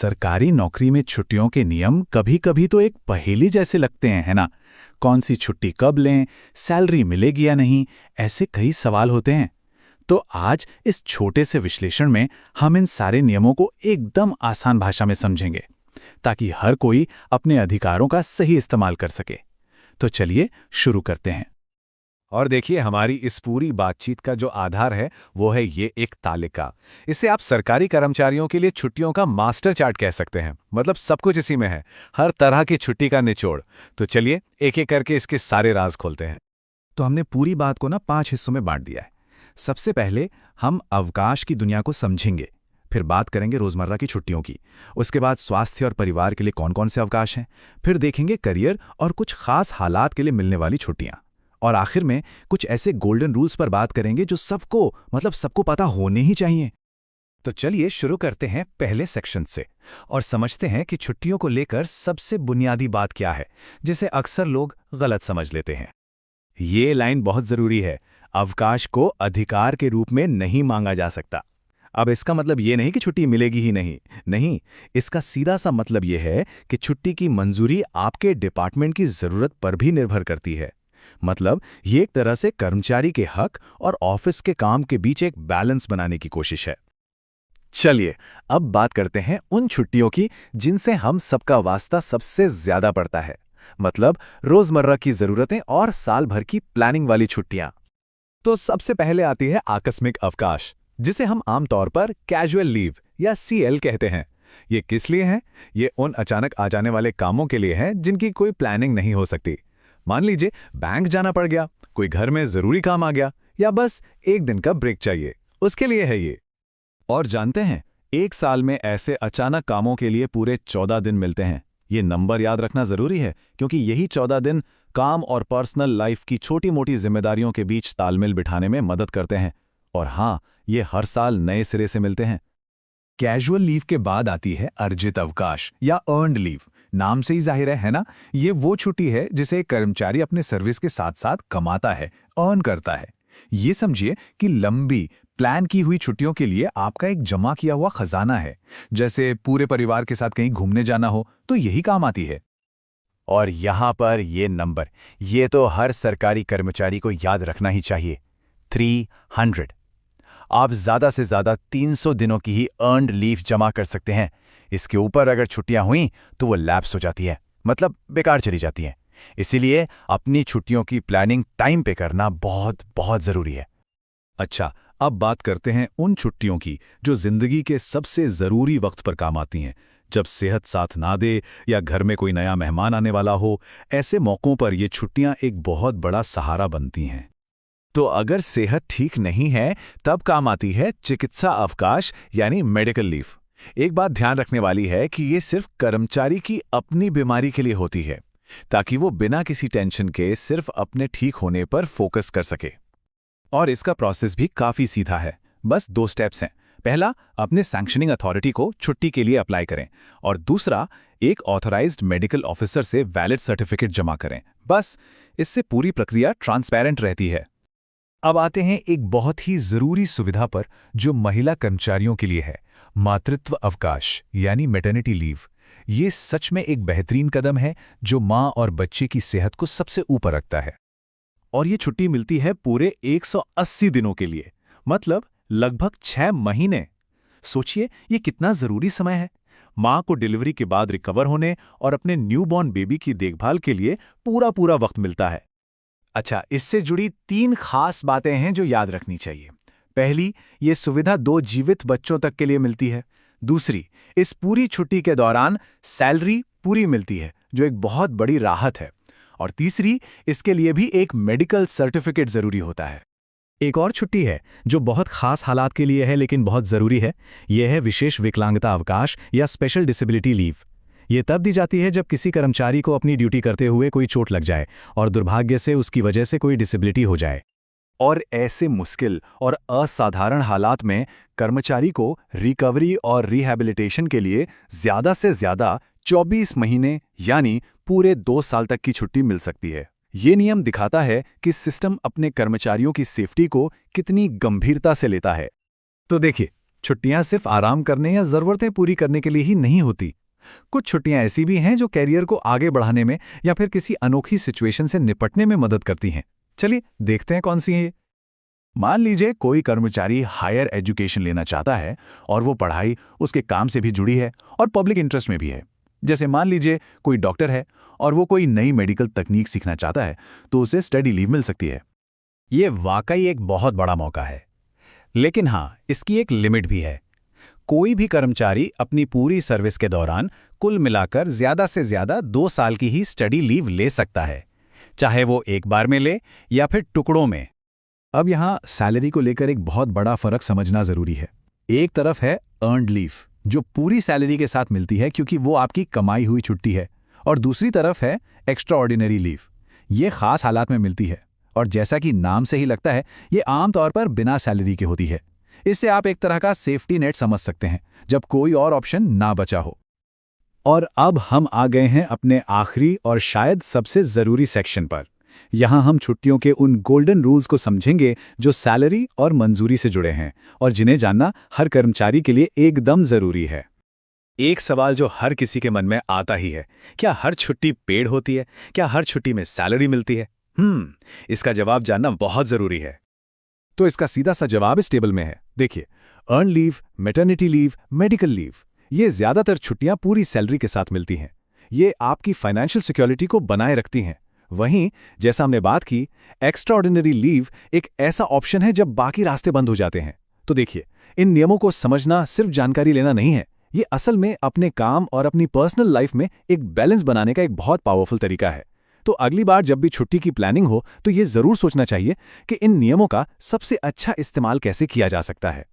सरकारी नौकरी में छुट्टियों के नियम कभी-कभी तो एक पहेली जैसे लगते हैं, है ना? कौन सी छुट्टी कब लें, सैलरी मिलेगी या नहीं, ऐसे कई सवाल होते हैं। तो आज इस छोटे से विश्लेषण में हम इन सारे नियमों को एकदम आसान भाषा में समझेंगे, ताकि हर कोई अपने अधिकारों का सही इस्तेमाल कर सके। तो चलिए शुरू करते हैं। और देखिए, हमारी इस पूरी बातचीत का जो आधार है वो है ये एक तालिका। इसे आप सरकारी कर्मचारियों के लिए छुट्टियों का मास्टर चार्ट कह सकते हैं। मतलब सब कुछ इसी में है, हर तरह की छुट्टी का निचोड़। तो चलिए एक एक करके इसके सारे राज खोलते हैं। तो हमने पूरी बात को 5 हिस्सों में बांट दिया है। सबसे पहले हम अवकाश की दुनिया को समझेंगे, फिर बात करेंगे रोजमर्रा की छुट्टियों की। उसके बाद स्वास्थ्य और परिवार के लिए कौन कौन से अवकाश हैं। फिर देखेंगे करियर और कुछ खास हालात के लिए मिलने वाली छुट्टियां। और आखिर में कुछ ऐसे गोल्डन रूल्स पर बात करेंगे जो सबको पता होने ही चाहिए। तो चलिए शुरू करते हैं पहले सेक्शन से और समझते हैं कि छुट्टियों को लेकर सबसे बुनियादी बात क्या है, जिसे अक्सर लोग गलत समझ लेते हैं। ये लाइन बहुत जरूरी है। अवकाश को अधिकार के रूप में नहीं मांगा जा सकता। अब इसका मतलब ये नहीं कि छुट्टी मिलेगी ही नहीं, इसका सीधा सा मतलब ये है कि छुट्टी की मंजूरी आपके डिपार्टमेंट की जरूरत पर भी निर्भर करती है। मतलब ये एक तरह से कर्मचारी के हक और ऑफिस के काम के बीच एक बैलेंस बनाने की कोशिश है। चलिए अब बात करते हैं उन छुट्टियों की जिनसे हम सबका वास्ता सबसे ज्यादा पड़ता है। मतलब रोजमर्रा की जरूरतें और साल भर की प्लानिंग वाली छुट्टियां। तो सबसे पहले आती है आकस्मिक अवकाश, जिसे हम आमतौर पर कैजुअल लीव या सीएल कहते हैं। ये किस लिए है? ये उन अचानक आ जाने वाले कामों के लिए है जिनकी कोई प्लानिंग नहीं हो सकती। मान लीजिए बैंक जाना पड़ गया, कोई घर में जरूरी काम आ गया, या बस एक दिन का ब्रेक चाहिए, उसके लिए है ये। और जानते हैं, एक साल में ऐसे अचानक कामों के लिए पूरे 14 दिन मिलते हैं। ये नंबर याद रखना जरूरी है, क्योंकि यही 14 दिन काम और पर्सनल लाइफ की छोटी मोटी जिम्मेदारियों के बीच तालमेल बिठाने में मदद करते हैं। और हाँ, ये हर साल नए सिरे से मिलते हैं। कैजुअल लीव के बाद आती है अर्जित अवकाश या अर्न्ड लीव। नाम से ही जाहिर है ना? ये वो छुट्टी है जिसे एक कर्मचारी अपने सर्विस के साथ साथ कमाता है, अर्न करता है। ये समझिए कि लंबी प्लान की हुई छुट्टियों के लिए आपका एक जमा किया हुआ खजाना है। जैसे पूरे परिवार के साथ कहीं घूमने जाना हो तो यही काम आती है। और यहां पर ये नंबर, ये तो हर सरकारी कर्मचारी को याद रखना ही चाहिए। 300। आप ज्यादा से ज्यादा 300 दिनों की ही अर्न्ड लीव जमा कर सकते हैं। इसके ऊपर अगर छुट्टियां हुई तो वो लैप्स हो जाती है, मतलब बेकार चली जाती हैं। इसीलिए अपनी छुट्टियों की प्लानिंग टाइम पे करना बहुत बहुत जरूरी है। अच्छा, अब बात करते हैं उन छुट्टियों की जो जिंदगी के सबसे जरूरी वक्त पर काम आती हैं। जब सेहत साथ ना दे या घर में कोई नया मेहमान आने वाला हो, ऐसे मौकों पर ये छुट्टियां एक बहुत बड़ा सहारा बनती हैं। तो अगर सेहत ठीक नहीं है तब काम आती है चिकित्सा अवकाश यानी मेडिकल लीव। एक बात ध्यान रखने वाली है कि ये सिर्फ कर्मचारी की अपनी बीमारी के लिए होती है, ताकि वो बिना किसी टेंशन के सिर्फ अपने ठीक होने पर फोकस कर सके। और इसका प्रोसेस भी काफी सीधा है। बस 2 स्टेप्स हैं। पहला, अपने सैंक्शनिंग अथॉरिटी को छुट्टी के लिए अप्लाई करें, और दूसरा, एक ऑथराइज्ड मेडिकल ऑफिसर से वैलिड सर्टिफिकेट जमा करें। बस इससे पूरी प्रक्रिया ट्रांसपेरेंट रहती है। अब आते हैं एक बहुत ही जरूरी सुविधा पर जो महिला कर्मचारियों के लिए है, मातृत्व अवकाश यानी मैटरनिटी लीव। ये सच में एक बेहतरीन कदम है जो मां और बच्चे की सेहत को सबसे ऊपर रखता है। और ये छुट्टी मिलती है पूरे 180 दिनों के लिए, मतलब लगभग 6 महीने। सोचिए ये कितना जरूरी समय है। मां को डिलीवरी के बाद रिकवर होने और अपने न्यूबॉर्न बेबी की देखभाल के लिए पूरा वक्त मिलता है। अच्छा, इससे जुड़ी 3 खास बातें हैं जो याद रखनी चाहिए। पहली, ये सुविधा 2 जीवित बच्चों तक के लिए मिलती है। दूसरी, इस पूरी छुट्टी के दौरान सैलरी पूरी मिलती है, जो एक बहुत बड़ी राहत है। और तीसरी, इसके लिए भी एक मेडिकल सर्टिफिकेट जरूरी होता है। एक और छुट्टी है जो बहुत खास हालात के लिए है लेकिन बहुत जरूरी है। यह है विशेष विकलांगता अवकाश या स्पेशल डिसेबिलिटी लीव। ये तब दी जाती है जब किसी कर्मचारी को अपनी ड्यूटी करते हुए कोई चोट लग जाए और दुर्भाग्य से उसकी वजह से कोई डिसेबिलिटी हो जाए। और ऐसे मुश्किल और असाधारण हालात में कर्मचारी को रिकवरी और रिहैबिलिटेशन के लिए ज्यादा से ज्यादा 24 महीने यानी पूरे 2 साल तक की छुट्टी मिल सकती है। ये नियम दिखाता है कि सिस्टम अपने कर्मचारियों की सेफ्टी को कितनी गंभीरता से लेता है। तो देखिए, छुट्टियां सिर्फ आराम करने या ज़रूरतें पूरी करने के लिए ही नहीं होती। कुछ छुट्टियां ऐसी भी हैं जो कैरियर को आगे बढ़ाने में या फिर किसी अनोखी सिचुएशन से निपटने में मदद करती हैं। चलिए देखते हैं कौन सी हैं ये। मान लीजिए कोई कर्मचारी हायर एजुकेशन लेना चाहता है और वो पढ़ाई उसके काम से भी जुड़ी है और पब्लिक इंटरेस्ट में भी है। जैसे मान लीजिए कोई डॉक्टर है और वो कोई नई मेडिकल तकनीक सीखना चाहता है तो उसे स्टडी लीव मिल सकती है। ये वाकई एक बहुत बड़ा मौका है, लेकिन हाँ, इसकी एक लिमिट भी है। कोई भी कर्मचारी अपनी पूरी सर्विस के दौरान कुल मिलाकर ज़्यादा से ज़्यादा 2 साल की ही स्टडी लीव ले सकता है, चाहे वो एक बार में ले या फिर टुकड़ों में। अब यहाँ सैलरी को लेकर एक बहुत बड़ा फर्क समझना जरूरी है। एक तरफ है अर्न्ड लीव, जो पूरी सैलरी के साथ मिलती है क्योंकि वो आपकी कमाई हुई छुट्टी है, और दूसरी तरफ है एक्स्ट्रा ऑर्डिनरी लीव। ये खास हालात में मिलती है और जैसा कि नाम से ही लगता है, ये आमतौर पर बिना सैलरी के होती है। इससे आप एक तरह का सेफ्टी नेट समझ सकते हैं जब कोई और ऑप्शन ना बचा हो। और अब हम आ गए हैं अपने आखिरी और शायद सबसे ज़रूरी सेक्शन पर। यहाँ हम छुट्टियों के उन गोल्डन रूल्स को समझेंगे जो सैलरी और मंजूरी से जुड़े हैं और जिन्हें जानना हर कर्मचारी के लिए एकदम ज़रूरी है। एक सवाल जो हर किसी के मन में आता ही है, क्या हर छुट्टी पेड होती है? क्या हर छुट्टी में सैलरी मिलती है? इसका जवाब जानना बहुत ज़रूरी है। तो इसका सीधा सा जवाब इस टेबल में है। देखिए, earn leave, maternity leave, medical leave, ये ज़्यादातर छुट्टियां पूरी सैलरी के साथ मिलती हैं। ये आपकी फाइनेंशियल सिक्योरिटी को बनाए रखती हैं। वहीं जैसा हमने बात की, एक्स्ट्रा ऑर्डिनरी लीव एक ऐसा ऑप्शन है जब बाकी रास्ते बंद हो जाते हैं। तो देखिए, इन नियमों को समझना सिर्फ जानकारी लेना नहीं है, ये असल में अपने काम और अपनी पर्सनल लाइफ में एक बैलेंस बनाने का एक बहुत पावरफुल तरीका है। तो अगली बार जब भी छुट्टी की प्लानिंग हो तो ये ज़रूर सोचना चाहिए कि इन नियमों का सबसे अच्छा इस्तेमाल कैसे किया जा सकता है।